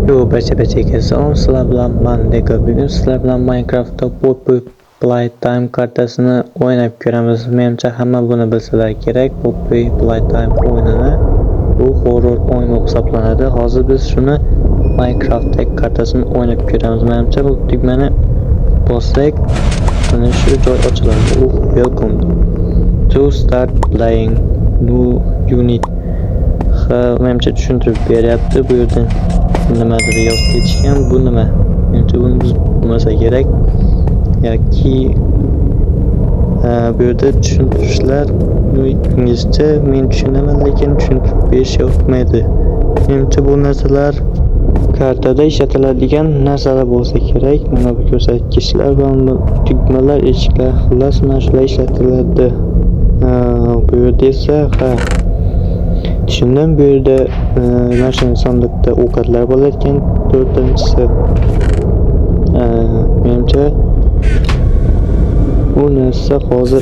Yo, bacha salom, sizlar bilan men Deko. Bugun sizlar bilan Minecraftda Poppy Playtime kartasini o'ynab ko'ramiz. Menimcha hamma buni bilsalar kerak. Poppy Playtime o'yinini bu horror o'yin hisoblanadi. Hozir biz shuni Minecraftdagi kartasini o'ynab ko'ramiz. Menimcha bu tugmani bossak, mana shu joy ochiladi. Welcome to start playing new unit. Menimcha tushuntirib beryapti bu yerdan. Nimadir yozib ketishgan, bu nima? Menimcha buni bilmasa kerak yoki bu yerda tushuntirishlar inglizcha men tushunaman, lekin tushuntirib berish yoqmaydi. Menimcha bu narsalar kartada ishlatiladigan narsalar bo'lsa kerak. Mana bu ko'rsatkichlar va tugmalar, eshiklar, xullas mana shular ishlatiladi. Bu yerda esa tushundim, bu yerda mana shu sandiqda ovqatlar bo'lar ekan. To'rtinchisi menimcha bu narsa hozir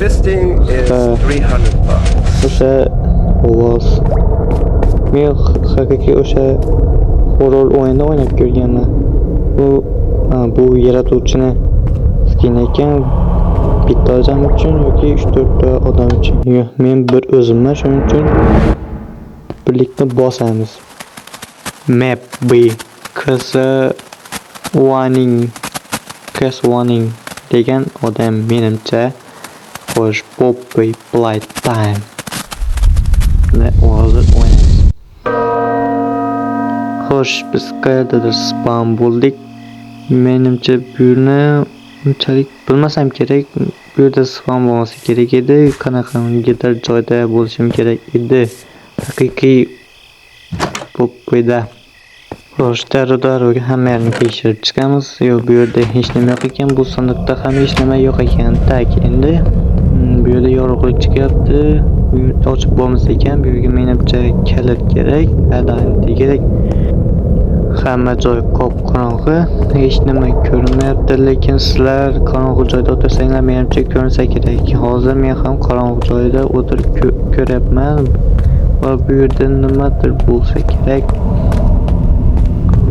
o'sha ovoz men haqiqiy o'sha horror o'yinda o'ynab ko'rganman. Bu yaratuvchini skin ekan, bitta odam uchun yoki 3-4 ta odam uchun. Men bir o'zimman, shuning uchun birlikda bosamiz. Map B warning degan odam menimcha xo'sh Poppy Playtime va hozir o'ynaymiz. Xo'sh, biz qayerdadir spam bo'ldik. Menimcha bu yerni unchalik bilmasam kerak. Bu yerda spam bo'lmasa kerak edi. Qanaqadir joyda bo'lishim kerak edi. Haqiqiy Poppy'da. Xo'sh, darvoga hamma yerni tekshirib chiqamiz. Yo'q, bu yerda hech nima yo'q ekan. Bu sandiqda ham hech nima yo'q ekan. Tak, endi bu yerda yorug'lik chiqyapti. Bu yerni ochib bo'lmas ekan. Bu yerga menimcha kalit kerak, adani kerak. Hamma joy qop-qorong'i, hech nima ko'rinmayapti, lekin sizlar qorong'i joyda o'tirsanglar menimcha ko'rinsa kerak. Hozir men ham qorong'i joyda o'tirib ko'ryapman. Va bu yerda nimadir bo'lsa kerak.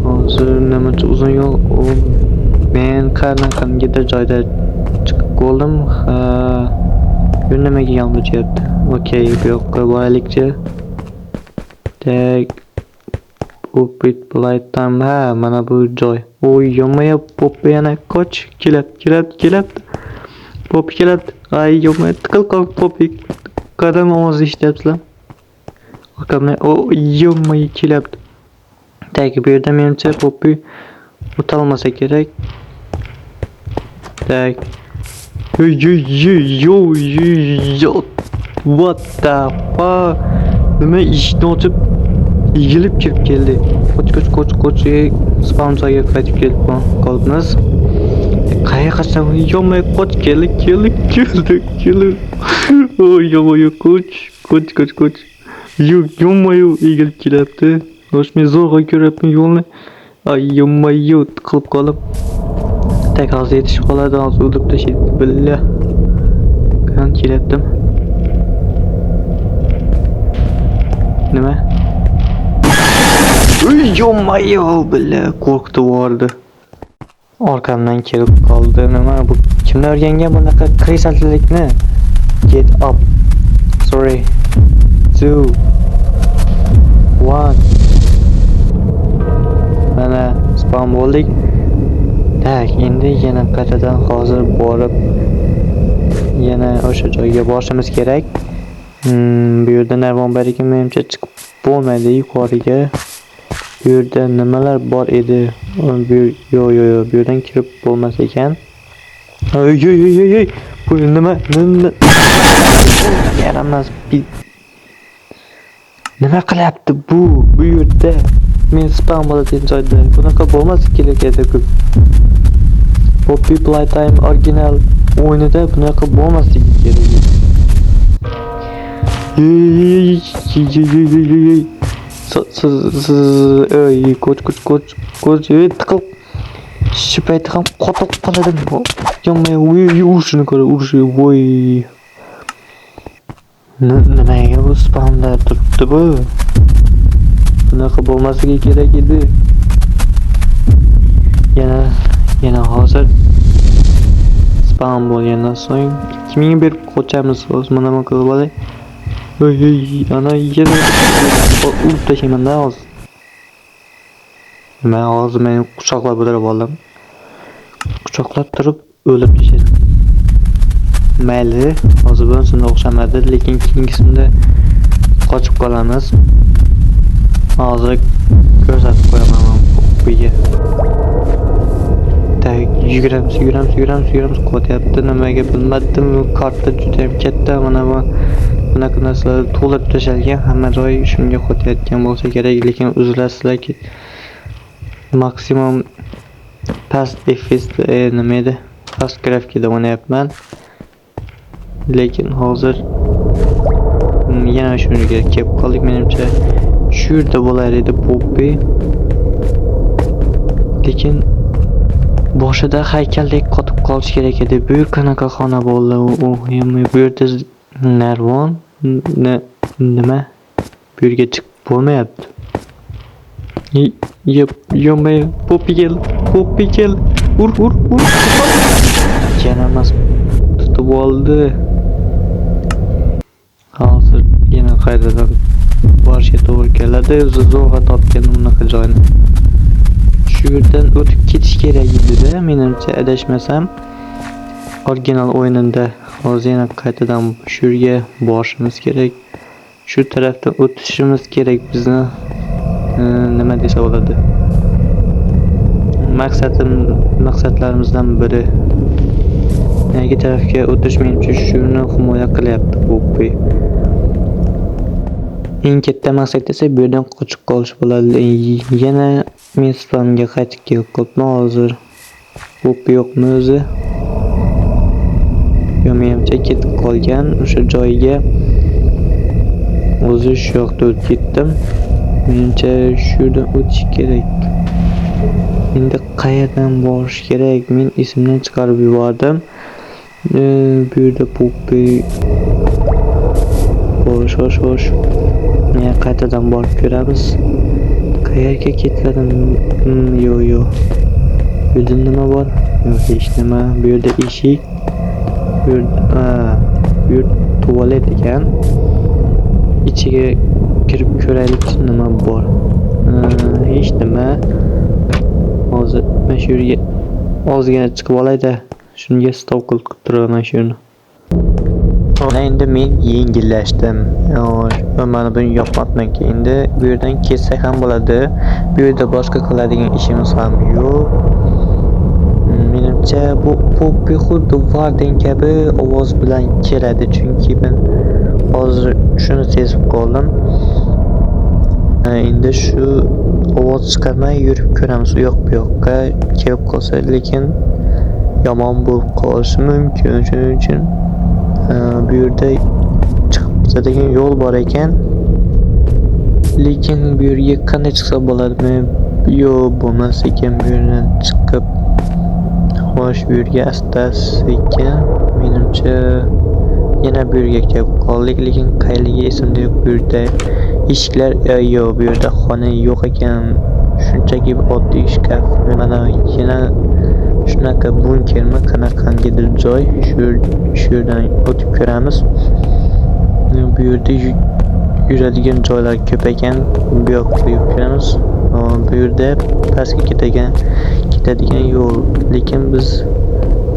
Hozir nimacha uzun yo'l, men qanaqadir joyda chiqib qoldim. Bu nimaga yonboshyapti? Okey, bu yoqqa boraylikchi. Tak, Poppy Playtime, mana bu joy. Oy, yomaya Poppy yana qoch, keladi. Poppy keladi. Ay, yomaya tiqil qol Poppy. Qadam ovozi eshityapsizlar? Yomay keladi. Tak, bu yerda menimcha Poppy o'talmasa kerak. Tak. Yo. What the fuck? Nima ishni ochib yigilib kirib keldi. Qoch. Spam joyga qaytib kelib qolibmiz. Qayergacha? Yomay qoch, keldi. Yo'q, qoch. Yo'q, egilib kelyapti. Xo'sh, men zo'rg'a ko'ryapman yo'lni. Ay, yo'q, qilib qolib. Tak, hozir yetishib qoladi, hozir o'lib tashlaydi. Billah. Qan kelyaptim. Nima? Yo'q, billah, qo'rqitib yubordi. Orqamdan kelib qoldi. Nima bu? Kimlar o'rgangan bunaqa krisalchilikni? Get up. Sorry. 2 1 mana spam bo'ldik. Tak, endi yana qaytadan hozir borib yana o'sha joyga borishimiz kerak. Bu yerda narvon bor ekan, menimcha chiqib bo'lmaydi yuqoriga. Bu yerda nimalar bor edi? Yo'q, bu yerdan kirib bo'lmas ekan. Oy. Bu nima? Yaramas. Nima qilyapti bu yerda? Men spam bo'ladigan joyda bunaqa bo'lmas kerak edi. Poppy Playtime original o'yinida bunaqa bo'lmasligi kerak edi. Qoch, tiqil. Shu paytda ham qotib qoladim. Yomay, urishini ko'ra, voy. Nimaga bu spamda turibdi bu? Bunaqa bo'lmasligi kerak edi. yana hozir spam bo'lgandan so'ng 2000 berib qo'yamiz. Hozir mana nima qilib olay. Ana yana urib tashlayman-da hozir. Men hozir meni quchoqlab o'tirib oldim. Quchoqlab turib o'lib tashladim. Mayli, hozir bunisiga o'xshamadi, lekin keyingisida qochib qolamiz. Hozir ko'rsatib qo'yaman buga. Yuguramiz, qo'tyapti. Nimaga bilmadim, karta juda ham katta. Mana bu bunaqa narsalar to'lib tashalgan, hamma joy shunga qo'tayotgan bo'lsa kerak, lekin uzilasizlarki maksimum past FPS nima edi? Past grafikada o'ynayapman. Lekin hozir yana shunga kelib qoldik, menimcha shu yerda bo'lar edi Poppy. Lekin boshida haykaldek qotib qolish kerak edi. Bu qanaqa xona bo'ldi? Bu yerda narvon nima? Bu yerga chiqib bo'lmayapti. Yomay, Poppy kel. Ur. Yana emas. Tutib oldi. Hozir yana qaytadan borishga to'g'ri keladi. Zo'rg'a topgan unaqa joyni. Shu yerdan o'tib ketish kerak edi-da, menimcha adashmasam. Original o'yinida hozir yana qaytadan shu yerga borishimiz kerak. Shu tarafdan o'tishimiz kerak bizni. Nima desa bo'ladi? Maqsadlarimizdan biri. Yangi tarafga o'tish menimcha shuni himoya qilyapti Poppy. Eng katta maqsad esa bu yerdan qochib qolish bo'ladi. Yana men spamga qaytib kelib qoldim hozir. Poppy yo'qmi o'zi? Menimcha ketib qolgan o'sha joyiga. O'zi shu yoqda o'tib ketdim. Menimcha shu yerdan o'tish kerak. Endi qayerdan borish kerak? Men esimdan chiqarib yubordim. Bu yerda Poppy xo'sh. Men qaytadan borib ko'ramiz. Qayerga ketladim? Yo'q. Bu yerda nima bor? Yo'q, hech nima. Bu yerda eshik. Bu yer tualet ekan. Ichiga kirib ko'raylik nima bor. Hech nima. Hozir men shu yerga ozgina chiqib olay-da. Shunga stop qilib turaman shuni. Endi men yengillashdim. Mana buni yoqmatmanki. Endi bu yerdan ketsak ham bo'ladi. Bu yerda boshqa qiladigan ishimiz ham yo'q. Menimcha bu Poppy xuddi Warden kabi ovoz bilan keladi, chunki men hozir shuni sezib qoldim. Endi shu ovoz chiqarmay yurib ko'ramiz u yoq bu yoqqa kelib qolsa, lekin yomon bo'lib qolishi mumkin. Shuning uchun bu yerda chiqib ketadigan yo'l bor ekan. Lekin bu yerga qanday chiqsa bo'ladimi? Yo'q, bo'lmas ekan bu yerdan chiqib. Xo'sh, bu yerga asta-sekin menimcha yana bu yerga kelib qoldik, lekin qayligi esimda yo'q. Bu yerda eshiklar yo'q, bu yerda xona yo'q ekan. Shunchaki oddiy shkaf. Mana yana shunaqa bunkermi, qanaqangidir joy. Shu yerdan o'tib ko'ramiz. Bu yerda yuradigan joylar ko'p ekan. Bu yoqqa yurib ko'ramiz. Bu yerda pastga ketadigan yo'l, lekin biz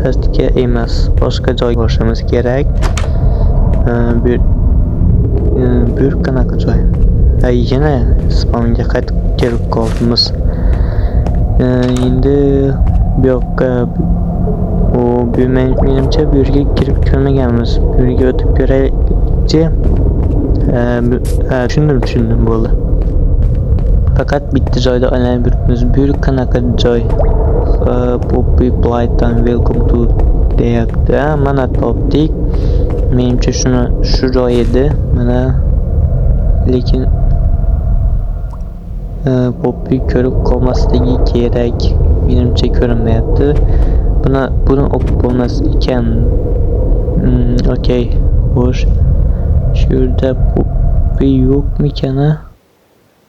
pastga emas, boshqa joyga borishimiz kerak. Bu qanaqa joy? Yana spamga qaytib kelib qoldimiz. Endi bu yoqqa menimcha bu yerga kirib ko'rmaganmiz. Bu yerga o'tib ko'raylikchi. Tushundim bo'ldi. Faqat bitta joyda aylanib yuribmiz. Bu qanaqa joy? Poppy Playtime welcome to deyapti. Mana topdik. Menimcha shu joy edi. Mana lekin Poppy ko'rib qolmasligi kerak. Menimcha ko'rinmayapti. Buni o'pib bo'lmas ekan. Okey. Xo'sh. Shu yerda Poppy yo'qmikan?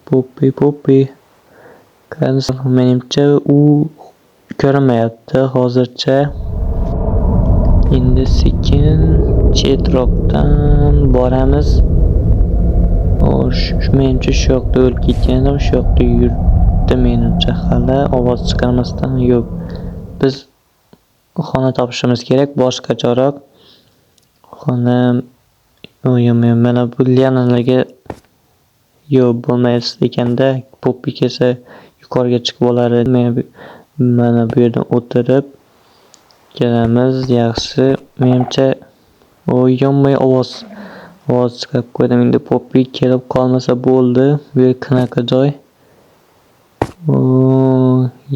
Poppy. Menimcha u ko'rinmayapti hozircha. Endi sekin chetroqdan boramiz. Menimcha shu yoqda o'lib ketgandim, shu yoqda yuribdi menimcha hali ovoz chiqarmasdan. Yo'q. Biz xona topishimiz kerak, boshqa chorak. Xona mana bu lianalarga yo'q bo'lmaydi ekanda. Poppy kelsa yuqoriga chiqib olar edi. Mana bu yerdan o'tirib kelamiz. Yaxshi. Menimcha yonmay ovoz chiqarib qo'ydim. Endi Poppy kelib qolmasa bo'ldi. Bu yer qanaqa joy?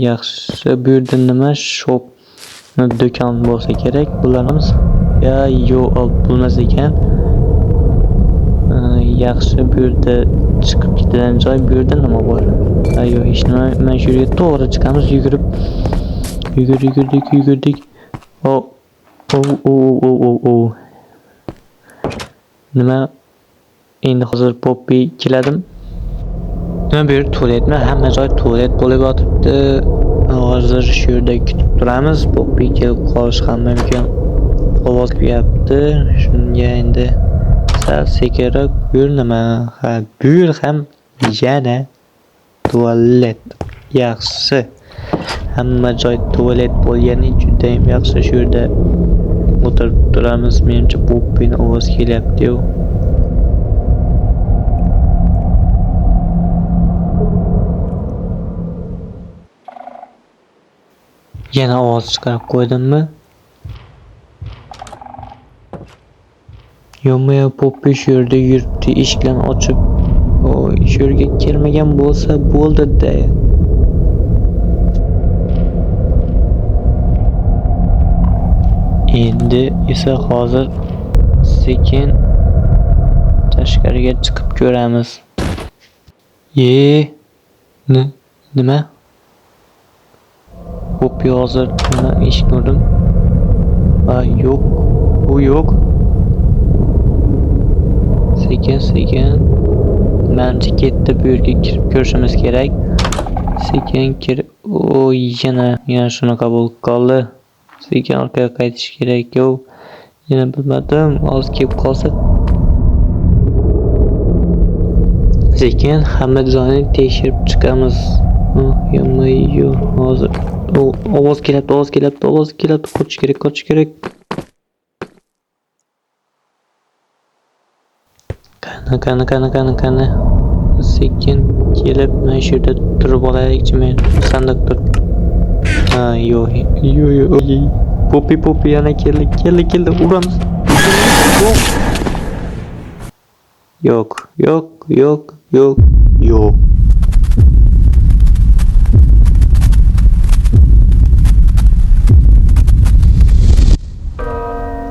Yaxshi. Bu yerda nima? Shop do'kon bo'lsa kerak. Bularimiz yo'q bo'lmas ekan. Yaxshi, bu yerda chiqib ketadigan joy. Bu yerda nima bor? Yo'q, hech nima. Men shu yerga to'g'ri chiqamiz, yugurdik. Nima? Endi hozir Poppy keladim. Nima bu yer tualetmi? Hamma joy tualet bo'lib yotibdi. Hozir shu yerda kutib turamiz. Poppy kelib qolishi ham mumkin. Ovoz kelyapti. Shunga endi sal sekinroq. Bu yer nima? Bu yer ham yana tualet. Yaxshi. Hamma joy tualet bo'lgani juda ham yaxshi. Shu yerda o'tirib turamiz. Menimcha Poppyning ovozi kelyapti-yu. Yana ovoz chiqarib qo'ydimmi? Yo'q, Poppy shu yerda yuribdi, eshiklarni ochib. Shu yerga kelmagan bo'lsa bo'ldi-da. Endi esa hozir sekin tashqariga chiqib ko'ramiz. Nima? Poppy hozir eshikni urdim. Yo'q. Bu yo'q. Sekin. Menimcha ketdi, bu yerga kirib ko'rishimiz kerak. Sekin kirib, yana shunaqa bo'lib qoldi. Sekin orqaga qaytish kerak-ku. Yana bilmadim, hozir kelib qolsa. Sekin hamma joyni tekshirib chiqamiz. Yo'q, hozir ovoz kelyapti. Qochish kerak. Qani. Sekin kelib, men shu yerda turib olaylikchi, men sandiq turib. Yo'q. Poppy yana keldi. Uramiz. Yo'q.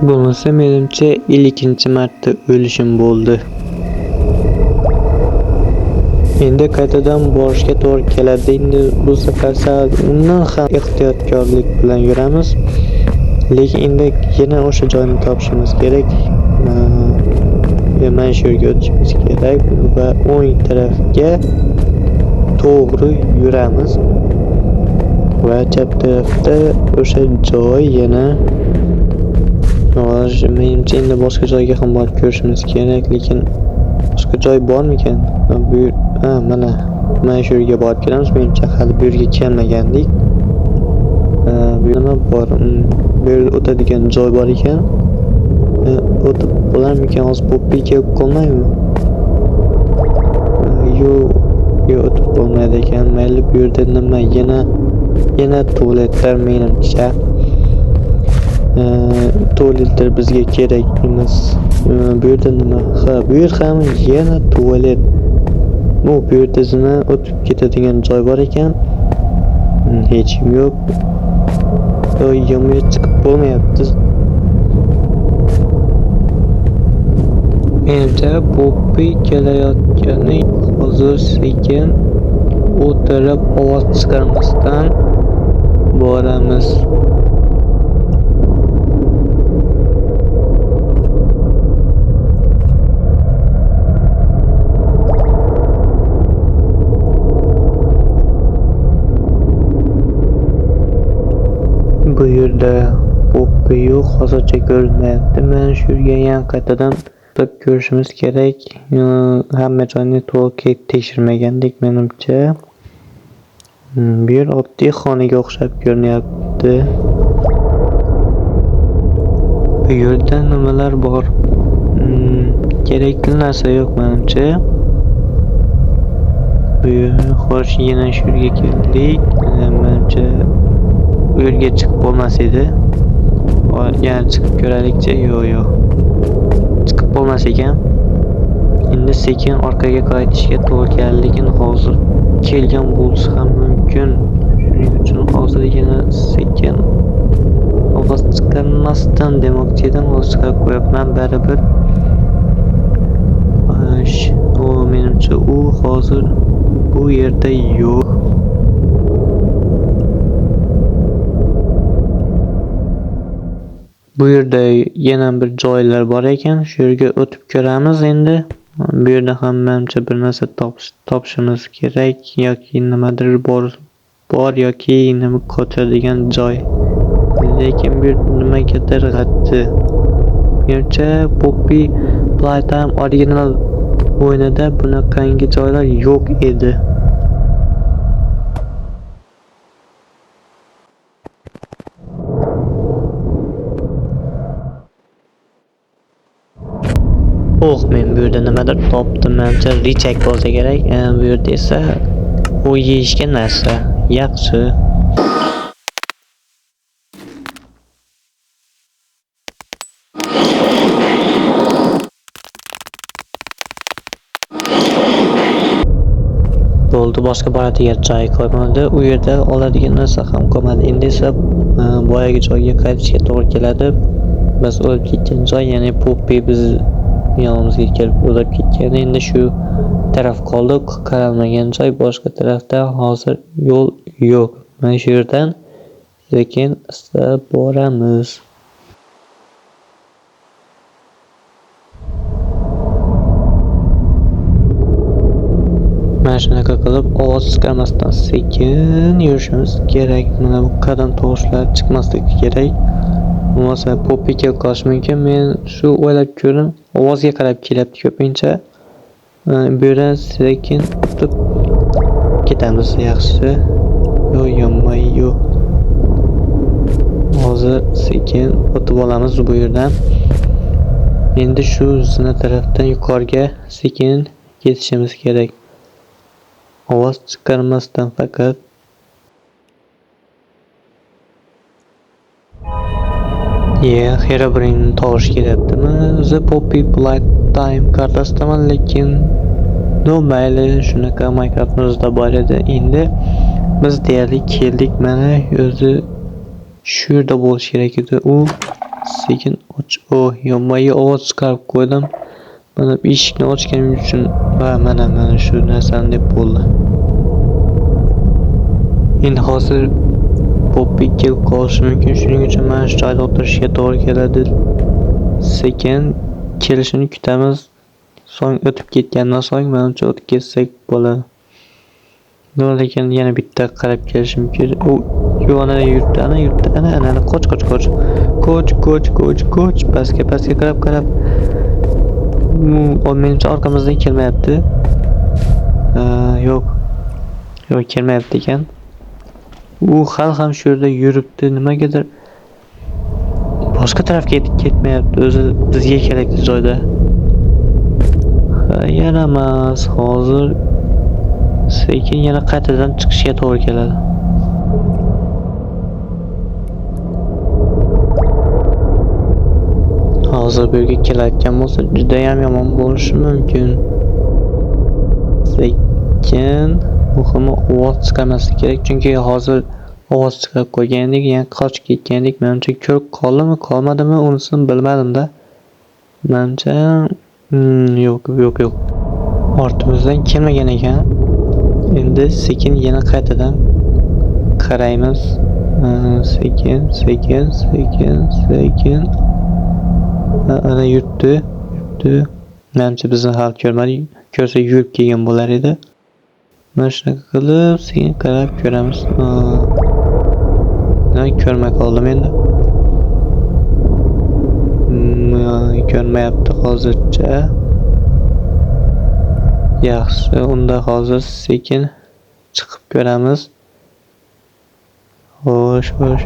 Bo'lmasa menimcha 2-marta o'lishim bo'ldi. Endi qaytadan borishga to'g'ri keladi. Endi bu safar undan ham ehtiyotkorlik bilan yuramiz. Lekin endi yana o'sha joyni topishimiz kerak. Mana shu yerga o'tishimiz kerak va o'ng tarafga to'g'ri yuramiz. Va chap tarafda o'sha joy yana menimcha endi boshqa joyga ham borib ko'rishimiz kerak, lekin boshqa joy bormikan? Mana shu yerga borib kelamiz. Menimcha hali bu yerga kelmagandik. Bu nima bor? Bu yerda o'tadigan joy bor ekan. O'tib bo'larmikan? Hozir Poppy kelib qolmaymi? Yo'q, o'tib bo'lmaydi ekan. Mayli, bu yerda nima? Yana tualetlar menimcha. Tualetlar bizga kerak emas. Bu yerda nima? Bu yer ham yana tualet. Bu yerda zina o'tib ketadigan joy bor ekan. Hech kim yo'q. Yomga chiqib bo'lmayapti. Menimcha Poppy kelayotgani hozir sekin o'tirib ovoz chiqarmasdan boramiz. yerda Poppy yo'q, hozircha ko'rinmayapti. Mana shu yerga yana qaytadan ko'rishimiz kerak. Hamma joyni to'liq tekshirmagandek menimcha. Bu yer oddiy xonaga o'xshab ko'rinyapti. Bu yerda nimalar bor? Kerakli narsa yo'q menimcha. Xo'sh, yana shu yerga keldik. Menimcha bu yerga chiqib bo'lmas edi. Yana chiqib ko'raylikchi. Yo'q. Chiqib bo'lmas ekan. Endi sekin orqaga qaytishga to'g'ri keladi, lekin hozir kelgan bo'lishi ham mumkin. Shuning uchun hozir yana sekin ovoz chiqarmasdan demoqchi edim, ovoz chiqarib qo'yapman baribir. Menimcha u hozir bu yerda yo'q. Bu yerda yana bir joylar bor ekan, shu yerga o'tib ko'ramiz endi. Bu yerda ham menimcha bir narsa topishimiz kerak yoki nimadir bor yoki nima ko'taradigan joy. Lekin bu nimagadir g'atti. Menimcha Poppy Playtime original o'yinida bunaqangi joylar yo'q edi. Men bu yerda nimadir topdim. Menimcha richak bo'lsa kerak. Bu yerda esa u yeyishga narsa. Yaxshi. Bo'ldi, boshqa boradigan joy qolmadi. U yerda oladigan narsa ham qolmadi. Endi esa boyagi joyga qaytishga to'g'ri keladi. Biz o'lib ketgan joy, ya'ni Poppy biz yonimizga kelib o'lib ketgan. Endi shu taraf qoldi, qaralmagan joy. Boshqa tarafda hozir yo'l yo'q. Mana shu yerdan sekin istab boramiz. Mana shunaqa qilib ovoz chiqarmasdan sekin yurishimiz kerak. Mana bu qadam tovushlar chiqmasligi kerak. Bo'lmasa Poppy kelib qolishi mumkin. Men shu o'ylab ko'rim, ovozga qarab kelyapti ko'pincha. Bu yerdan sekin o'tib ketamiz, yaxshi. Yo'q. Hozir sekin o'tib olamiz bu yerdan. Endi shu zina tarafdan yuqoriga sekin ketishimiz kerak. Ovoz chiqarmasdan faqat. Herobrine tovush kelyaptimi? O'zi Poppy Playtime kartasidaman, lekin mayli, shunaqa Minecraft'imizda bor edi. Endi biz deyarli keldik. Mana o'zi shu yerda bo'lishi kerak edi. U sekin yo'q, ovoz chiqarib qo'ydim. Mana eshikni ochganim uchun mana shu narsani deb bo'ldi. Endi hozir Poppy kelib qolishi mumkin, shuning uchun mana shu joyda o'tirishga to'g'ri keladi. Sekin kelishini kutamiz. So'ng o'tib ketgandan so'ng menimcha o'tib ketsak bo'ladi. Lekin yana bitta qarab kelishim kerak. U ana yuribdi, ana qoch. Qoch. Pastga qarab. O menimcha orqamizdan kelmayapti. Yo'q, kelmayapti ekan. U hali ham shu yerda yuribdi, nimagadir boshqa tarafga ketmayapti, o'zi bizga kerakli joyda. Yaramas, hozir sekin yana qaytadan chiqishga to'g'ri keladi. Hozir bu yerga kelayotgan bo'lsa, juda ham yomon bo'lishi mumkin. Sekin muhimi ovoz chiqarmaslik kerak, chunki hozir ovoz chiqarib qo'ygandik, yana qochib ketgandik. Menimcha ko'rib qolmadimi, unisini bilmadim-da. Menimcha yo'q. Ortimizdan kelmagan ekan. Endi sekin yana qaytadan qaraymiz. Sekin. Ana yuribdi. Menimcha bizni hal ko'rmadi. Ko'rsa yurib kelgan bo'lar edi. Mana shunaqa qilib sekin qarab ko'ramiz. Ko'rmay qoldim endi. ko'rmayapti hozircha. Yaxshi, unda hozir sekin chiqib ko'ramiz. Xo'sh.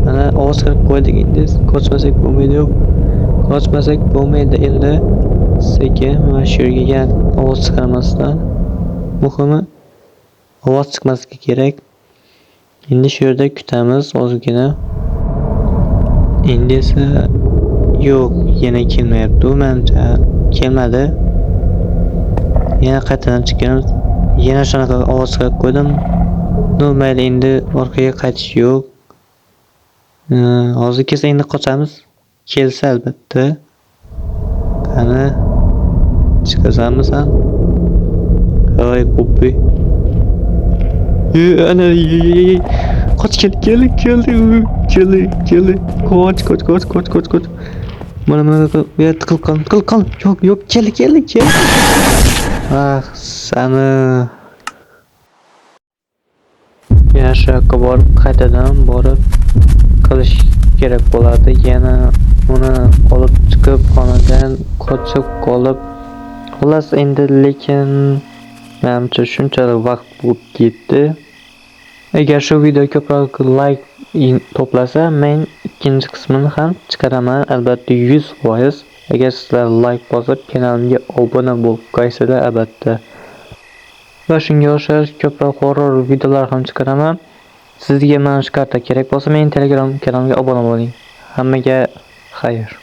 Ana ovoz kirib qo'ydik endi. Qochmasak bo'lmaydi. Qochmasak bo'lmaydi endi. Sekin mana shu yerga ovoz chiqarmasdan. Muhimi ovoz chiqmasligi kerak. Endi shu yerda kutamiz ozgina. Endi esa yo'q, yana kelmayapti. U menimcha kelmadi. Yana qaytadan chiqamiz. Yana shunaqa ovoz chiqarib qo'ydim. Mayli, endi orqaga qaytish yo'q. Hozir kelsa endi qochamiz. Kelsa albatta. Qani chiqasanmisan? Voy pupi. Ana qoch, keldi. Qoch. Mana bu yerda tiqilib qol. Yo'q, keldi. Sani. Yana shu yoqqa borib, qaytadan borib qilish kerak bo'ladi. Yana uni olib chiqib xonadan qochib qolib. Xullas endi lekin menimcha shunchalik vaqt bo'lib ketdi. Agar shu video ko'proq like to'plasa, men ikkinchi qismini ham chiqaraman, albatta 100%. Agar sizlar like bosib, kanalimga obuna bo'lib qo'ysanglar, albatta. Va shunga o'xshash ko'proq horror videolar ham chiqaraman. Sizga mana shu karta kerak bo'lsa, mening Telegram kanalimga obuna bo'ling. Hammaga xayr.